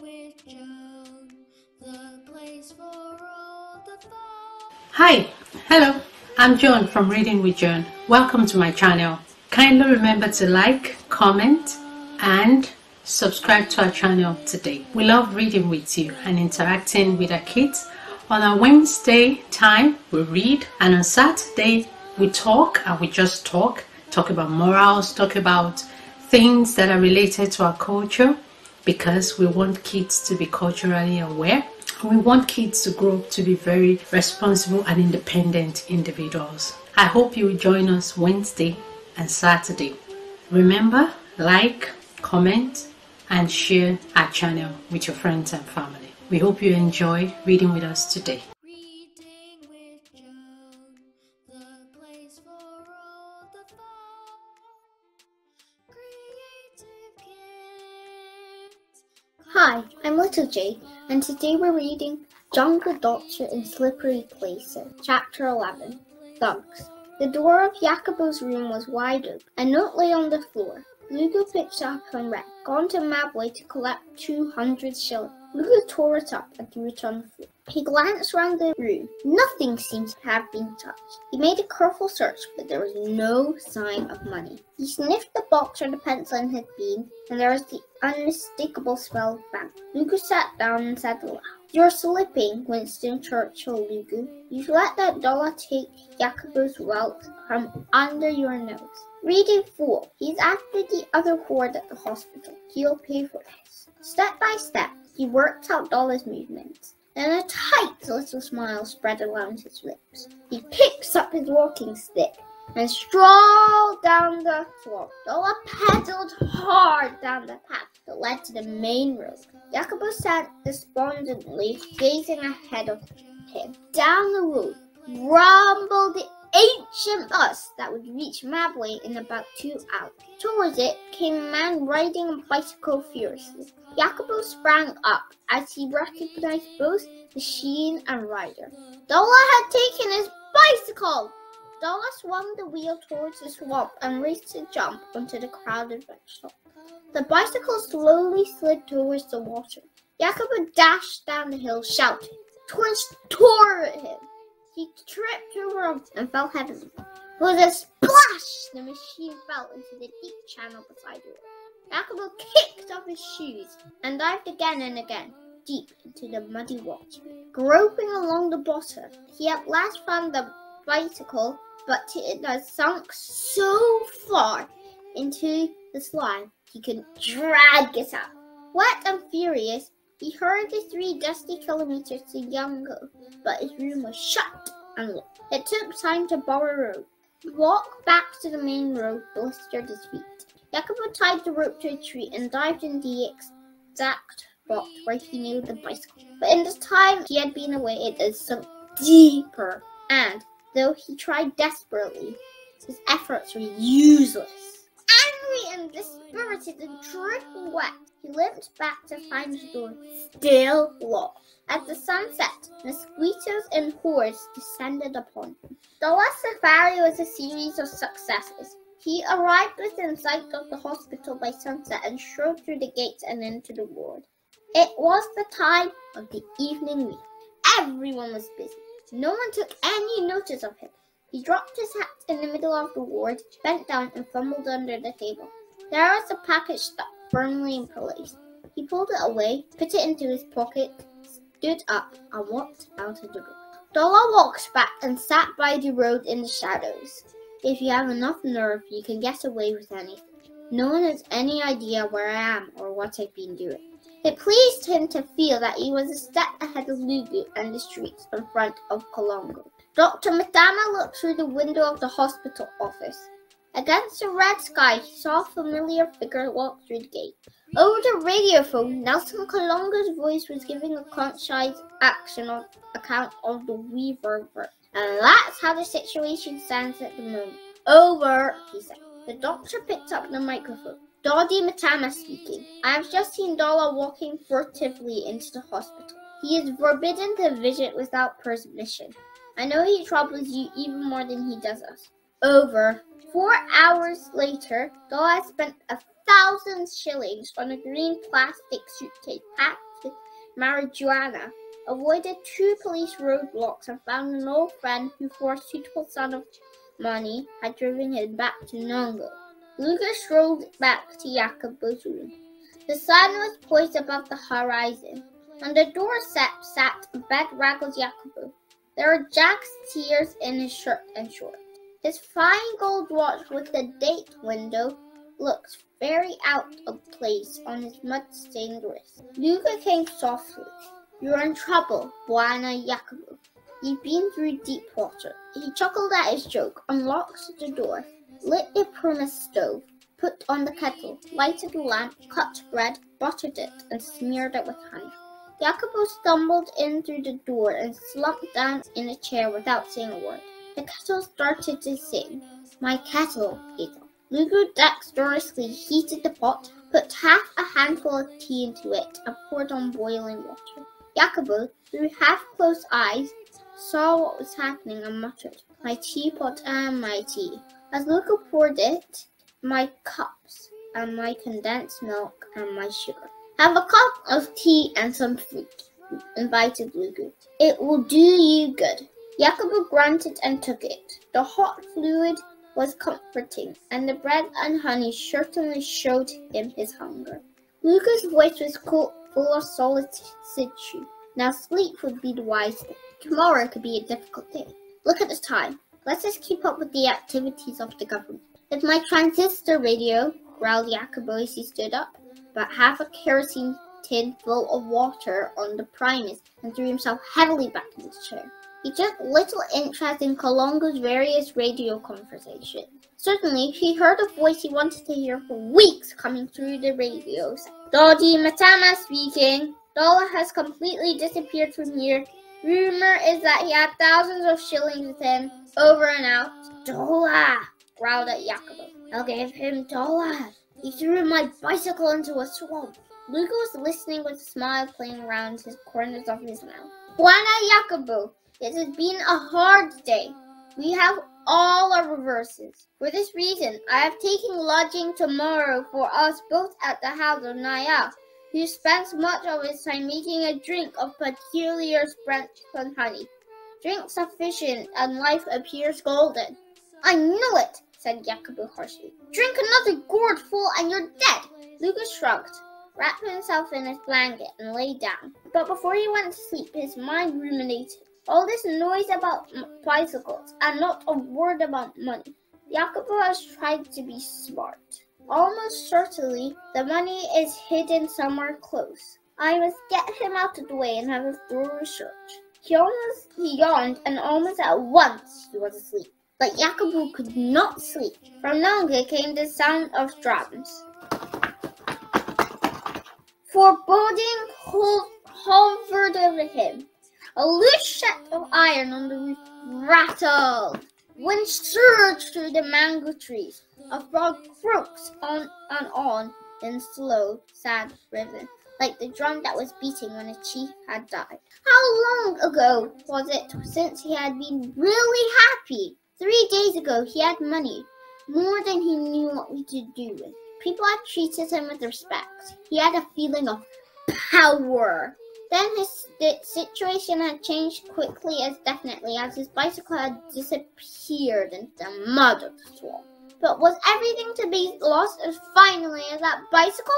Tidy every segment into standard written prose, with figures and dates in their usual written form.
with Joan, the place for all the fun. Hi, hello, I'm Joan from Reading with Joan. Welcome to my channel. Kindly remember to like, comment and subscribe to our channel today. We love reading with you and interacting with our kids. On our Wednesday time, we read, and on Saturday, we talk and we just talk about morals, talk about things that are related to our culture, because we want kids to be culturally aware. We want kids to grow up to be very responsible and independent individuals. I hope you will join us Wednesday and Saturday. Remember, like, comment, and share our channel with your friends and family. We hope you enjoy reading with us today. Reading with Joan, the place for all the fun. Creative kids. Hi, I'm Little J, and today we're reading Jungle Doctor in Slippery Places, Chapter 11, Thugs. The door of Jacobo's room was wide open. A note lay on the floor. Lugo picked it up and read, "Gone to Mabway to collect 200 shillings. Lugo tore it up and threw it on the floor. He glanced round the room. Nothing seemed to have been touched. He made a careful search, but there was no sign of money. He sniffed the box where the pencil had been, and there was the unmistakable smell of bank. Lugo sat down and said aloud, "You're slipping, Winston Churchill, Lugo. You've let that dollar take Jacobo's wealth from under your nose. Reading fool. He's after the other hoard at the hospital. He'll pay for this." Step by step, he worked out Dollars' movements. Then a tight little smile spread around his lips. He picks up his walking stick and strolled down the floor. Dollar pedaled hard down the path that led to the main road. Jacobo sat despondently, gazing ahead of him. Down the road rumbled the ancient bus that would reach Mabway in about 2 hours. Towards it came a man riding a bicycle furiously. Jacobo sprang up as he recognized both machine and rider. Dollar had taken his bicycle! Dollar swung the wheel towards the swamp and raced to jump onto the crowded bench. The bicycle slowly slid towards the water. Jacobo dashed down the hill, shouting. Twins tore at him. He tripped over and fell heavily. With a splash, the machine fell into the deep channel beside the road. Jacobo kicked off his shoes and dived again and again, deep into the muddy water. Groping along the bottom, he at last found the bicycle, but it had sunk so far into the slime he couldn't drag it out. Wet and furious, he hurried the 3 dusty kilometers to Yango, but his room was shut and locked. It took time to borrow a rope. The walk back to the main road blistered his feet. Jacobo tied the rope to a tree and dived in the exact spot where he nailed the bicycle. But in the time he had been away, it had sunk deeper, and though he tried desperately, his efforts were useless. Angry and dispirited and dripping wet, he limped back to find the door still locked. As the sun set, mosquitoes and hordes descended upon him. The last safari was a series of successes. He arrived within sight of the hospital by sunset and strode through the gates and into the ward. It was the time of the evening meal. Everyone was busy. No one took any notice of him. He dropped his hat in the middle of the ward, bent down and fumbled under the table. There was a package stuck firmly in place. He pulled it away, put it into his pocket, stood up and walked out of the room. Dollar walked back and sat by the road in the shadows. If you have enough nerve, you can get away with anything. No one has any idea where I am or what I've been doing. It pleased him to feel that he was a step ahead of Lugo and the streets in front of Colombo. Dr. Matama looked through the window of the hospital office. Against the red sky, he saw a familiar figure walk through the gate. Over the radiophone, Nelson Colongo's voice was giving a concise account of the Weaver work. And that's how the situation stands at the moment. Over, he said. The doctor picked up the microphone. Doddy Matama speaking. I have just seen Dollar walking furtively into the hospital. He is forbidden to visit without permission. I know he troubles you even more than he does us. Over. 4 hours later, Dollar spent a 1,000 shillings on a green plastic suitcase packed with marijuana, avoided 2 police roadblocks, and found an old friend who, for a suitable sum of money, had driven him back to Nongo. Lucas strolled back to Jacobo's room. The sun was poised above the horizon. On the doorstep sat a bedraggled Jacobo. There were Jack's tears in his shirt and shorts. His fine gold watch with the date window looked very out of place on his mud-stained wrist. Luca came softly. "You're in trouble, Buana Jacobo. You've been through deep water." He chuckled at his joke, unlocked the door, lit the pumice stove, put on the kettle, lighted the lamp, cut bread, buttered it, and smeared it with honey. Jacobo stumbled in through the door and slumped down in a chair without saying a word. The kettle started to sing. "My kettle," he thought. Luca dexterously heated the pot, put half a handful of tea into it, and poured on boiling water. Jacobo, through half-closed eyes, saw what was happening and muttered, "My teapot and my tea." As Luca poured it, "My cups, and my condensed milk, and my sugar. Have a cup of tea and some fruit," invited Luca. "It will do you good." Jacobo grunted and took it. The hot fluid was comforting, and the bread and honey certainly showed him his hunger. Luca's voice was full of solicitude. Now sleep would be the wise thing. Tomorrow could be a difficult day. Look at the time. Let's just keep up with the activities of the government. "With my transistor radio," growled Jacobo as he stood up, about half a kerosene tin full of water on the primus, and threw himself heavily back in his chair. He took little interest in Colongo's various radio conversations. Suddenly, he heard a voice he wanted to hear for weeks coming through the radio. "Dodi Matama speaking. Dollar has completely disappeared from here. Rumor is that he had thousands of shillings with him. Over and out." "Dollar!" growled at Jacobo. "I'll give him $. He threw my bicycle into a swamp." Luca was listening with a smile playing around the corners of his mouth. "Buana Jacobo, it has been a hard day. We have all our reverses. For this reason, I have taken lodging tomorrow for us both at the house of Naya, who spends much of his time making a drink of peculiar French and honey. Drink sufficient, and life appears golden." "I knew it," said Jacobo harshly. "Drink another gourd full and you're dead." Lucas shrugged, wrapped himself in his blanket, and lay down. But before he went to sleep, his mind ruminated. All this noise about bicycles, and not a word about money. Jacobo has tried to be smart. Almost certainly, the money is hidden somewhere close. I must get him out of the way and have a thorough search. He yawned, and almost at once he was asleep. But Jacobo could not sleep. From Nonga came the sound of drums. Foreboding hovered over him. A loose set of iron on the roof rattled. Wind surged through the mango trees. A frog croaked on and on in slow, sad rhythm, like the drum that was beating when a chief had died. How long ago was it since he had been really happy? 3 days ago he had money, more than he knew what to do with. People had treated him with respect. He had a feeling of power. Then his situation had changed quickly as definitely as his bicycle had disappeared into the mud of the swamp. But was everything to be lost as finally as that bicycle?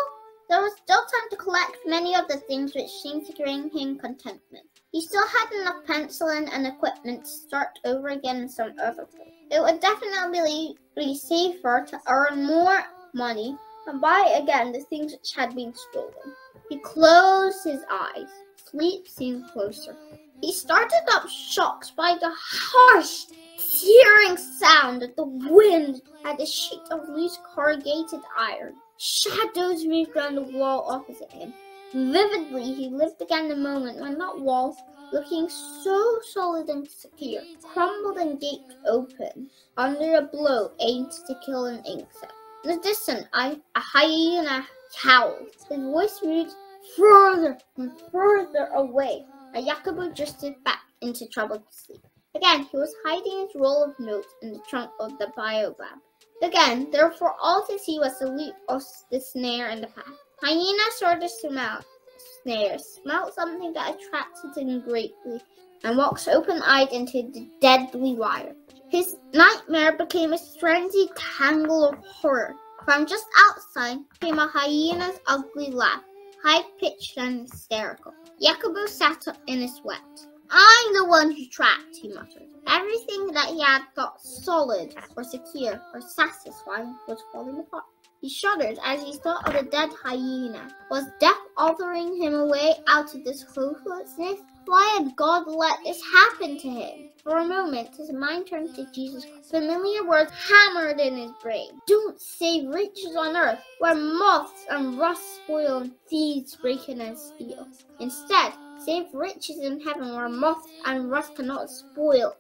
There was still time to collect many of the things which seemed to bring him contentment. He still had enough penicillin and equipment to start over again in some other place. It would definitely be safer to earn more money and buy again the things which had been stolen. He closed his eyes. Sleep seemed closer. He started up shocked by the harsh, tearing sound of the wind at a sheet of loose corrugated iron. Shadows moved around the wall opposite him. Vividly, he lived again the moment when that wall, looking so solid and secure, crumbled and gaped open under a blow aimed to kill an insect. In the distance, a hyena howled. His voice moved further and further away, and Jacobo drifted back into troubled sleep. Again, he was hiding his roll of notes in the trunk of the baobab. Again, therefore all to see was the loop of the snare in the path. Hyena saw the snare, smelt something that attracted him greatly, and walked open-eyed into the deadly wire. His nightmare became a frenzied tangle of horror. From just outside came a hyena's ugly laugh, high-pitched and hysterical. Jacobo sat up in a sweat. "I'm the one who trapped," he muttered. Everything that he had thought solid or secure or satisfying was falling apart. He shuddered as he thought of the dead hyena. Was death ordering him away out of this hopelessness? Why had God let this happen to him? For a moment, his mind turned to Jesus Christ. Familiar words hammered in his brain. "Don't save riches on earth, where moths and rust spoil and thieves break in and steal. Instead, save riches in heaven, where moths and rust cannot spoil,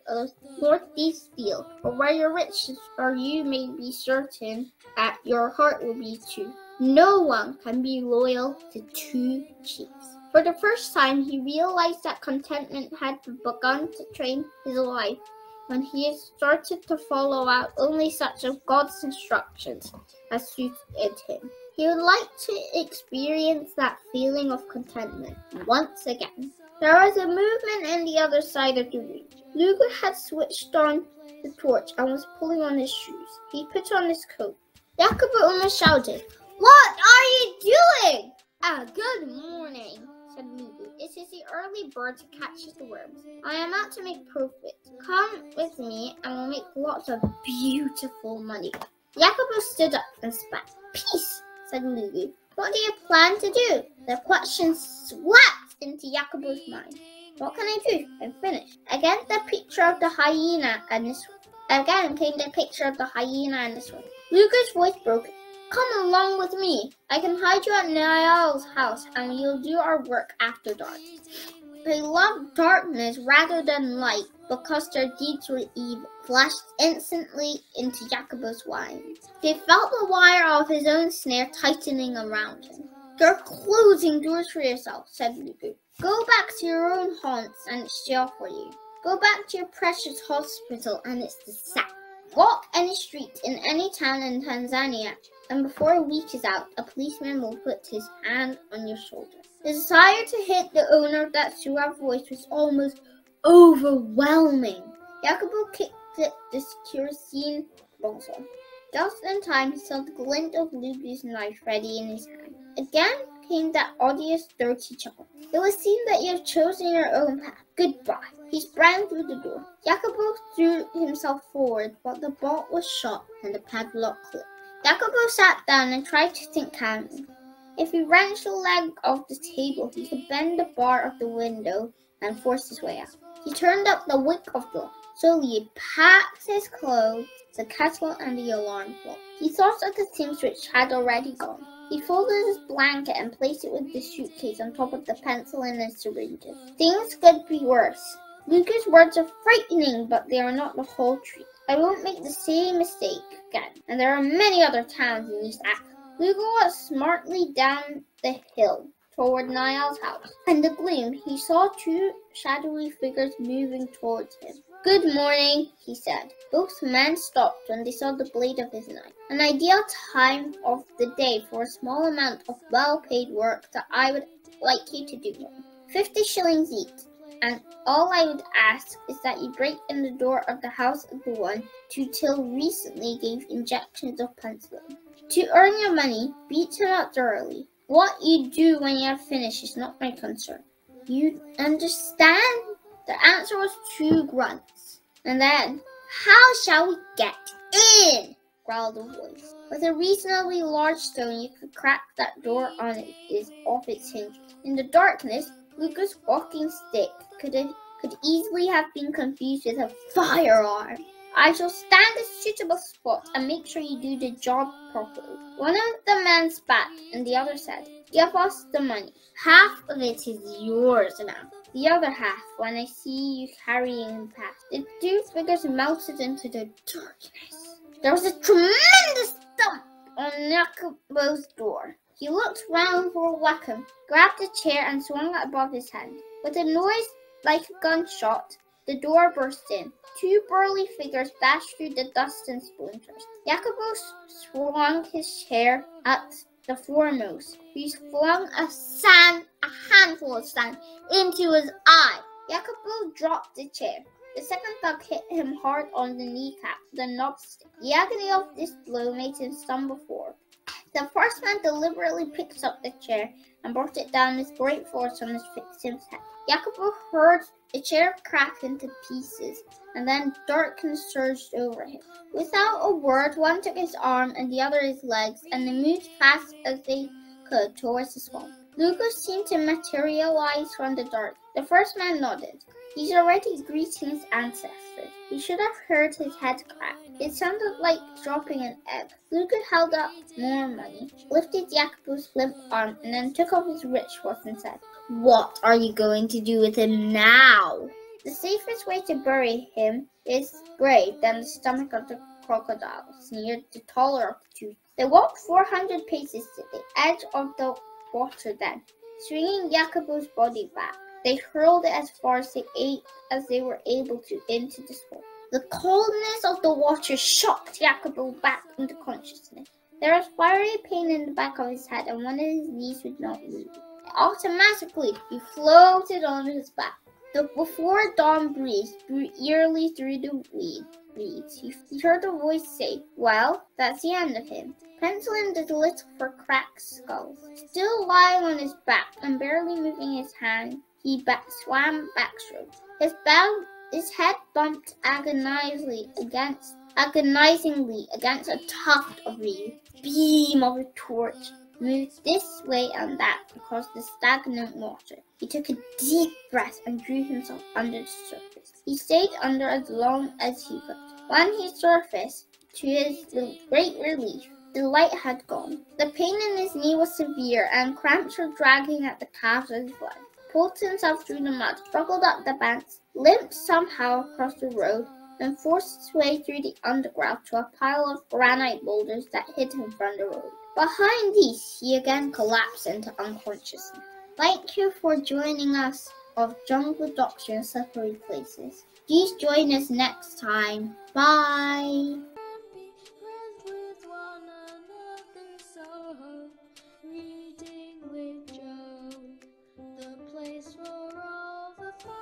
nor thieves steal. Or where your riches are, you may be certain that your heart will be too. No one can be loyal to two chiefs." For the first time, he realized that contentment had begun to train his life when he had started to follow out only such of God's instructions as suited him. He would like to experience that feeling of contentment once again. There was a movement on the other side of the room. Luca had switched on the torch and was pulling on his shoes. He put on his coat. Jacobo almost shouted, "What are you doing?" "Good morning," said Lugu. "It is the early bird that catches the worms. I am out to make profit. Come with me and we'll make lots of beautiful money." Jacobo stood up and spat. "Peace," said Lugu. "What do you plan to do?" The question swept into Jacobo's mind. "What can I do? I'm finished." Again came the picture of the hyena and this one. Lugu's voice broke. "Come along with me. I can hide you at Niall's house and we'll do our work after dark." They loved darkness rather than light because their deeds were evil. Flashed instantly into Jacobo's mind. They felt the wire of his own snare tightening around him. "You're closing doors for yourself," said Lugu. "Go back to your own haunts and it's jail for you. Go back to your precious hospital and it's the sack. Walk any street in any town in Tanzania, and before a week is out, a policeman will put his hand on your shoulder." The desire to hit the owner of that suave voice was almost overwhelming. Jacobo kicked the kerosene bottle. Just in time, he saw the glint of Lugu's knife ready in his hand. Again came that odious, dirty chuckle. "It would seem that you have chosen your own path. Goodbye." He sprang through the door. Jacobo threw himself forward, but the bolt was shot and the padlock clicked. Jacobo sat down and tried to think calmly. If he wrenched the leg off the table, he could bend the bar of the window and force his way out. He turned up the wick of the lamp. So he packed his clothes, the kettle, and the alarm clock. He thought of the things which had already gone. He folded his blanket and placed it with the suitcase on top of the pencil and the syringes. Things could be worse. Luca's words are frightening, but they are not the whole truth. I won't make the same mistake again, and there are many other towns in East Africa. Luca walked smartly down the hill toward Niall's house. In the gloom, he saw two shadowy figures moving towards him. "Good morning," he said. Both men stopped when they saw the blade of his knife. "An ideal time of the day for a small amount of well-paid work that I would like you to do. 50 shillings each. And all I would ask is that you break in the door of the house of the one who till recently gave injections of penicillin. To earn your money, beat him up thoroughly. What you do when you have finished is not my concern. You understand?" The answer was two grunts. And then, "How shall we get in?" growled the voice. "With a reasonably large stone, you could crack that door off its hinges." In the darkness, Luca's walking stick could easily have been confused with a firearm. "I shall stand a suitable spot and make sure you do the job properly." One of the men spat, and the other said, "Give us the money. Half of it is yours now. The other half when I see you carrying him past." The two figures melted into the darkness. There was a tremendous thump on Jacobo's door. He looked round for a weapon, grabbed a chair and swung it above his head. With a noise like a gunshot, The door burst in. Two burly figures dashed through the dust and splinters. Jacobo swung his chair at the foremost, who flung a handful of sand into his eye. Jacobo dropped the chair. The second thug hit him hard on the kneecap with a knobstick. The agony of this blow made him stumble forward. The first man deliberately picked up the chair and brought it down with great force on his victim's head. Jacobo heard the chair crack into pieces, and then darkness surged over him. Without a word, one took his arm and the other his legs, and they moved fast as they could towards the swamp. Lucas seemed to materialize from the dark. The first man nodded. He's already greeting his ancestors. He should have heard his head crack. It sounded like dropping an egg. Lucas held up more money, lifted Jacobo's limp arm, and then took off his rich watch and said, "What are you going to do with him now?" The safest way to bury him is grave than the stomach of the crocodile, sneered the taller of the two. They walked 400 paces to the edge of the water then, swinging Jacobo's body back. They hurled it as far as they were able to into the swamp. The coldness of the water shocked Jacobo back into consciousness. There was fiery pain in the back of his head, and one of his knees would not move. Automatically, he floated onto his back. Before dawn breeze blew eerily through the reeds, he heard a voice say, "Well, that's the end of him." Penciling the little for cracked skulls. Still lying on his back and barely moving his hand, he swam backstroke. His head bumped agonizingly against a tuft of reeds. Beam of a torch moved this way and that across the stagnant water. He took a deep breath and drew himself under the surface. He stayed under as long as he could. When he surfaced, to his great relief, the light had gone. The pain in his knee was severe, and cramps were dragging at the calves of his leg. Pulled himself through the mud, struggled up the banks, limped somehow across the road, and forced his way through the undergrowth to a pile of granite boulders that hid him from the road. Behind these, he again collapsed into unconsciousness. Thank you for joining us of Jungle Doctor in Slippery Places. Please join us next time. Bye! Reading with Joan, the place for all the fun.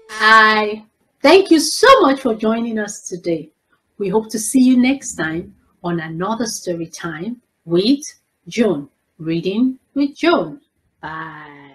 Hi. Thank you so much for joining us today. We hope to see you next time on another story time with Joan. Reading with Joan. Bye.